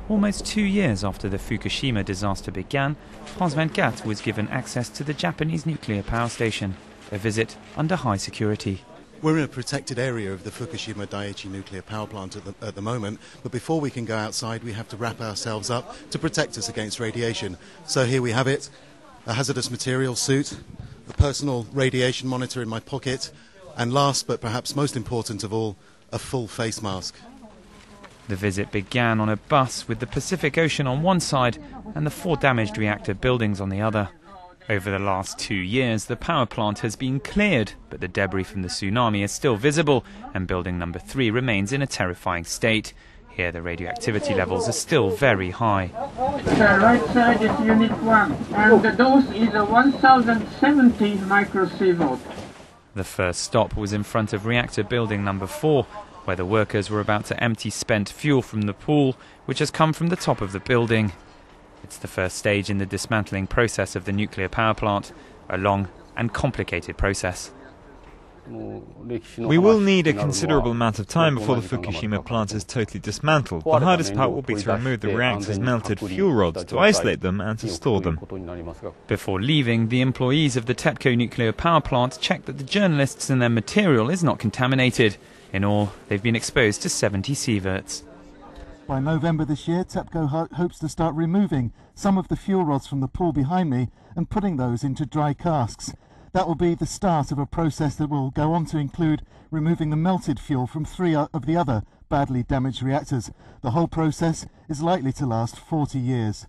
Almost 2 years after the Fukushima disaster began, France 24 was given access to the Japanese nuclear power station, a visit under high security. We're in a protected area of the Fukushima Daiichi nuclear power plant at the moment, but before we can go outside we have to wrap ourselves up to protect us against radiation. So here we have it, a hazardous materials suit, a personal radiation monitor in my pocket, and last but perhaps most important of all, a full face mask. The visit began on a bus with the Pacific Ocean on one side and the 4 damaged reactor buildings on the other. Over the last 2 years, the power plant has been cleared, but the debris from the tsunami is still visible, and building number 3 remains in a terrifying state. Here, the radioactivity levels are still very high. The right side is unit 1, and the dose is a 1070 microsievert. The first stop was in front of reactor building number 4, where the workers were about to empty spent fuel from the pool, which has come from the top of the building. It's the first stage in the dismantling process of the nuclear power plant, a long and complicated process. We will need a considerable amount of time before the Fukushima plant is totally dismantled. The hardest part will be to remove the reactor's melted fuel rods, to isolate them and to store them. Before leaving, the employees of the TEPCO nuclear power plant checked that the journalists and their material is not contaminated. In all, they've been exposed to 70 sieverts. By November this year, TEPCO hopes to start removing some of the fuel rods from the pool behind me and putting those into dry casks. That will be the start of a process that will go on to include removing the melted fuel from 3 of the other badly damaged reactors. The whole process is likely to last 40 years.